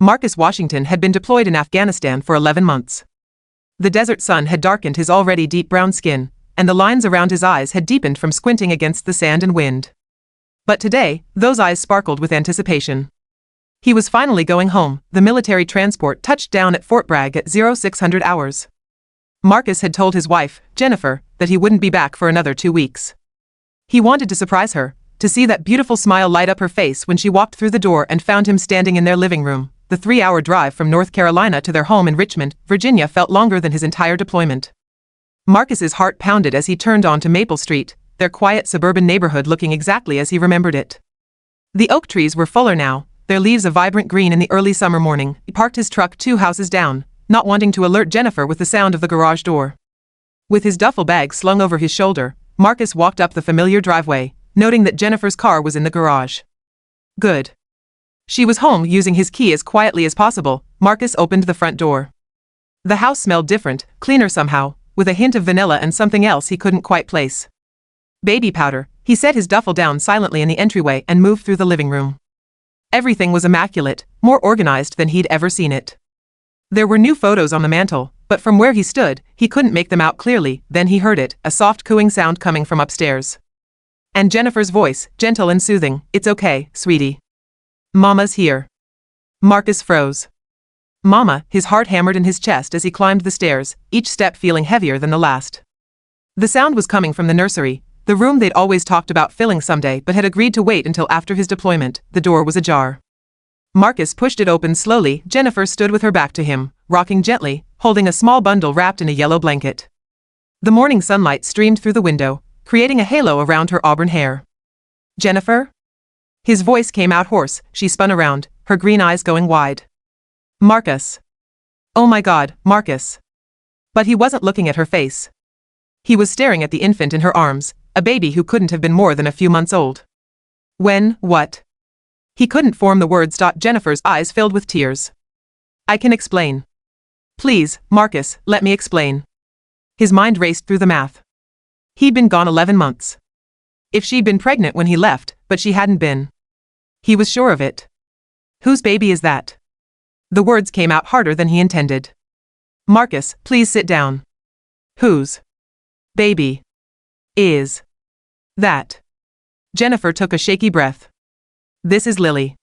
Marcus Washington had been deployed in Afghanistan for 11 months. The desert sun had darkened his already deep brown skin, and the lines around his eyes had deepened from squinting against the sand and wind. But today, those eyes sparkled with anticipation. He was finally going home. The military transport touched down at Fort Bragg at 0600 hours. Marcus had told his wife, Jennifer, that he wouldn't be back for another 2 weeks. He wanted to surprise her, to see that beautiful smile light up her face when she walked through the door and found him standing in their living room. The 3-hour drive from North Carolina to their home in Richmond, Virginia felt longer than his entire deployment. Marcus's heart pounded as he turned onto Maple Street, their quiet suburban neighborhood looking exactly as he remembered it. The oak trees were fuller now, their leaves a vibrant green in the early summer morning. He parked his truck 2 houses down, not wanting to alert Jennifer with the sound of the garage door. With his duffel bag slung over his shoulder, Marcus walked up the familiar driveway, noting that Jennifer's car was in the garage. Good. She was home using his key as quietly as possible. Marcus opened the front door. The house smelled different, cleaner somehow, with a hint of vanilla and something else he couldn't quite place. Baby powder. He set his duffel down silently in the entryway and moved through the living room. Everything was immaculate, more organized than he'd ever seen it. There were new photos on the mantel, but from where he stood, he couldn't make them out clearly. Then he heard it, a soft cooing sound coming from upstairs. And Jennifer's voice, gentle and soothing. It's okay, sweetie. Mama's here. Marcus froze. Mama, his heart hammered in his chest as he climbed the stairs, each step feeling heavier than the last. The sound was coming from the nursery, the room they'd always talked about filling someday but had agreed to wait until after his deployment. The door was ajar. Marcus pushed it open slowly. Jennifer stood with her back to him, rocking gently, holding a small bundle wrapped in a yellow blanket. The morning sunlight streamed through the window, creating a halo around her auburn hair. Jennifer? His voice came out hoarse. She spun around, her green eyes going wide. Marcus. Oh my God, Marcus. But he wasn't looking at her face. He was staring at the infant in her arms, a baby who couldn't have been more than a few months old. What? He couldn't form the words. Jennifer's eyes filled with tears. I can explain. Please, Marcus, let me explain. His mind raced through the math. He'd been gone 11 months. If she'd been pregnant when he left, but she hadn't been. He was sure of it. Whose baby is that? The words came out harder than he intended. Marcus, please sit down. Whose baby is that? Jennifer took a shaky breath. This is Lily.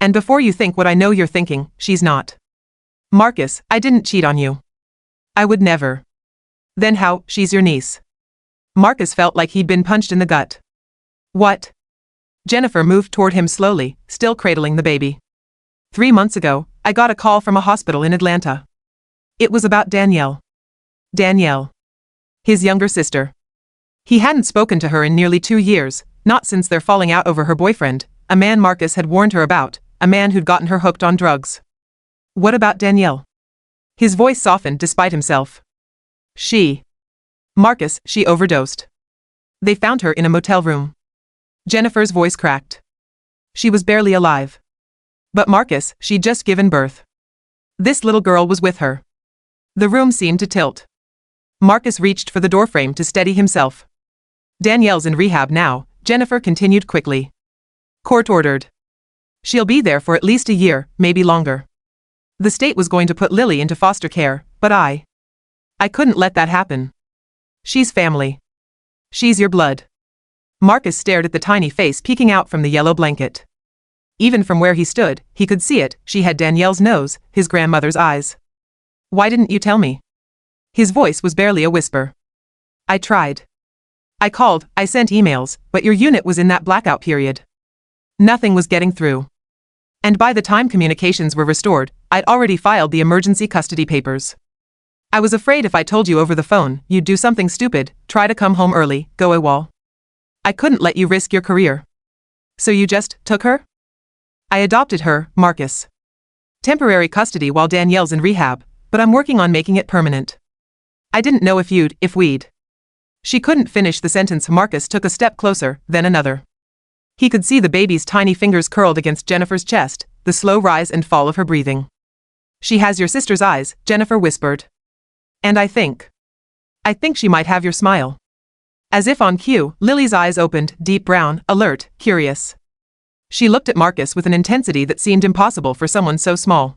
And before you think what I know you're thinking, she's not. Marcus, I didn't cheat on you. I would never. Then how? She's your niece. Marcus felt like he'd been punched in the gut. What? Jennifer moved toward him slowly, still cradling the baby. 3 months ago, I got a call from a hospital in Atlanta. It was about Danielle. Danielle. His younger sister. He hadn't spoken to her in nearly 2 years, not since their falling out over her boyfriend, a man Marcus had warned her about, a man who'd gotten her hooked on drugs. What about Danielle? His voice softened despite himself. Marcus, she overdosed. They found her in a motel room. Jennifer's voice cracked. She was barely alive. But Marcus, she'd just given birth. This little girl was with her. The room seemed to tilt. Marcus reached for the doorframe to steady himself. Danielle's in rehab now, Jennifer continued quickly. Court ordered. She'll be there for at least a year, maybe longer. The state was going to put Lily into foster care, but I couldn't let that happen. She's family. She's your blood. Marcus stared at the tiny face peeking out from the yellow blanket. Even from where he stood, he could see it. She had Danielle's nose, his grandmother's eyes. Why didn't you tell me? His voice was barely a whisper. I tried. I called, I sent emails, but your unit was in that blackout period. Nothing was getting through. And by the time communications were restored, I'd already filed the emergency custody papers. I was afraid if I told you over the phone, you'd do something stupid, try to come home early, go AWOL. I couldn't let you risk your career. So you just took her? I adopted her, Marcus. Temporary custody while Danielle's in rehab, but I'm working on making it permanent. I didn't know if we'd. She couldn't finish the sentence. Marcus took a step closer, then another. He could see the baby's tiny fingers curled against Jennifer's chest, the slow rise and fall of her breathing. She has your sister's eyes, Jennifer whispered. And I think she might have your smile. As if on cue, Lily's eyes opened, deep brown, alert, curious. She looked at Marcus with an intensity that seemed impossible for someone so small.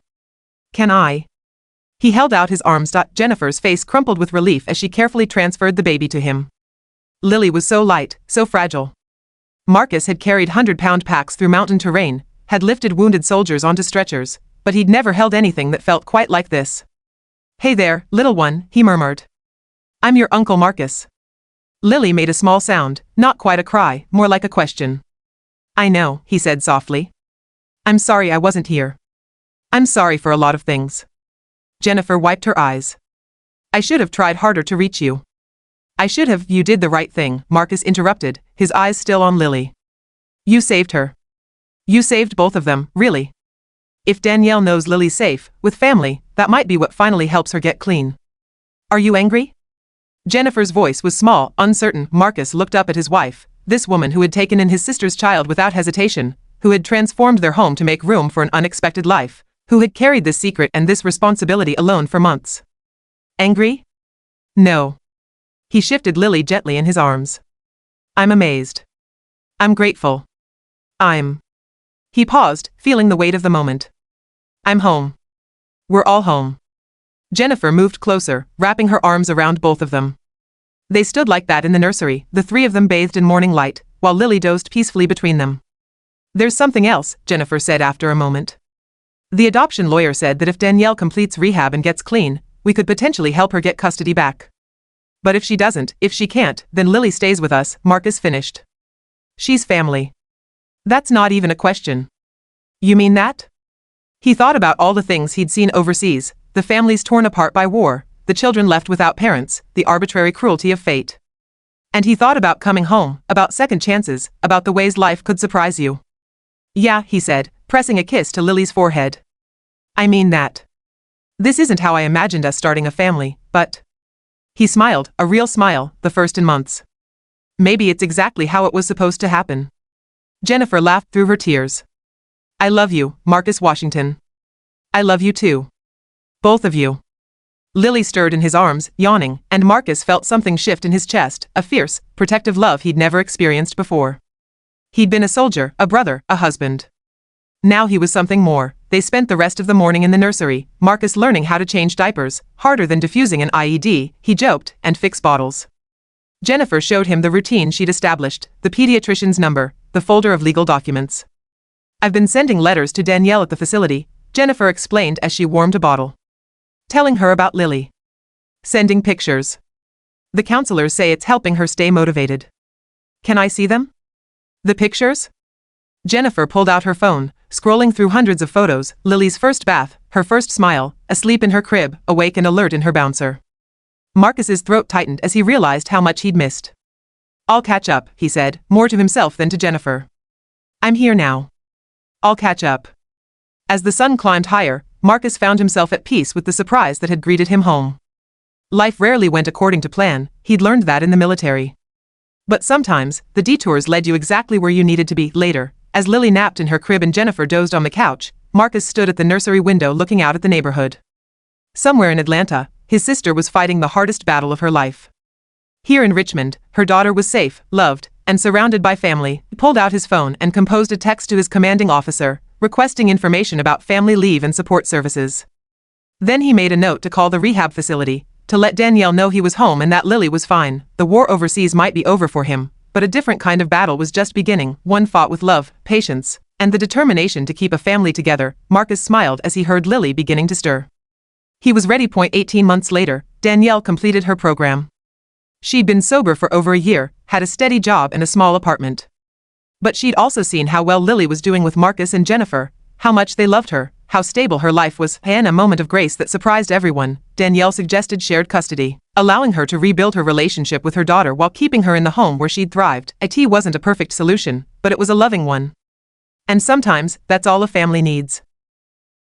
Can I? He held out his arms. Jennifer's face crumpled with relief as she carefully transferred the baby to him. Lily was so light, so fragile. Marcus had carried 100-pound packs through mountain terrain, had lifted wounded soldiers onto stretchers, but he'd never held anything that felt quite like this. Hey there, little one, he murmured. I'm your Uncle Marcus. Lily made a small sound, not quite a cry, more like a question. I know, he said softly. I'm sorry I wasn't here. I'm sorry for a lot of things. Jennifer wiped her eyes. I should have tried harder to reach you. I should have. You did the right thing, Marcus interrupted, his eyes still on Lily. You saved her. You saved both of them, really. If Danielle knows Lily's safe, with family, that might be what finally helps her get clean. Are you angry? Jennifer's voice was small, uncertain. Marcus looked up at his wife, this woman who had taken in his sister's child without hesitation, who had transformed their home to make room for an unexpected life, who had carried this secret and this responsibility alone for months. Angry? No. He shifted Lily gently in his arms. I'm amazed. I'm grateful. He paused, feeling the weight of the moment. I'm home. We're all home. Jennifer moved closer, wrapping her arms around both of them. They stood like that in the nursery, the three of them bathed in morning light, while Lily dozed peacefully between them. There's something else, Jennifer said after a moment. The adoption lawyer said that if Danielle completes rehab and gets clean, we could potentially help her get custody back. But if she doesn't, if she can't, then Lily stays with us, Marcus finished. She's family. That's not even a question. You mean that? He thought about all the things he'd seen overseas, the families torn apart by war, the children left without parents, the arbitrary cruelty of fate. And he thought about coming home, about second chances, about the ways life could surprise you. Yeah, he said, pressing a kiss to Lily's forehead. I mean that. This isn't how I imagined us starting a family, but... He smiled, a real smile, the first in months. Maybe it's exactly how it was supposed to happen. Jennifer laughed through her tears. I love you, Marcus Washington. I love you too. Both of you. Lily stirred in his arms, yawning, and Marcus felt something shift in his chest, a fierce, protective love he'd never experienced before. He'd been a soldier, a brother, a husband. Now he was something more. They spent the rest of the morning in the nursery, Marcus learning how to change diapers, harder than diffusing an IED, he joked, and fix bottles. Jennifer showed him the routine she'd established, the pediatrician's number, the folder of legal documents. I've been sending letters to Danielle at the facility, Jennifer explained as she warmed a bottle. Telling her about Lily. Sending pictures. The counselors say it's helping her stay motivated. Can I see them? The pictures? Jennifer pulled out her phone, scrolling through hundreds of photos, Lily's first bath, her first smile, asleep in her crib, awake and alert in her bouncer. Marcus's throat tightened as he realized how much he'd missed. I'll catch up, he said, more to himself than to Jennifer. I'm here now. I'll catch up. As the sun climbed higher, Marcus found himself at peace with the surprise that had greeted him home. Life rarely went according to plan, he'd learned that in the military. But sometimes, the detours led you exactly where you needed to be. Later, as Lily napped in her crib and Jennifer dozed on the couch, Marcus stood at the nursery window looking out at the neighborhood. Somewhere in Atlanta, his sister was fighting the hardest battle of her life. Here in Richmond, her daughter was safe, loved, and surrounded by family. He pulled out his phone and composed a text to his commanding officer, requesting information about family leave and support services. Then he made a note to call the rehab facility, to let Danielle know he was home and that Lily was fine. The war overseas might be over for him, but a different kind of battle was just beginning, one fought with love, patience, and the determination to keep a family together. Marcus smiled as he heard Lily beginning to stir. He was ready. 18 months later, Danielle completed her program. She'd been sober for over a year, had a steady job and a small apartment. But she'd also seen how well Lily was doing with Marcus and Jennifer, how much they loved her, how stable her life was. In a moment of grace that surprised everyone, Danielle suggested shared custody, allowing her to rebuild her relationship with her daughter while keeping her in the home where she'd thrived. It wasn't a perfect solution, but it was a loving one. And sometimes, that's all a family needs.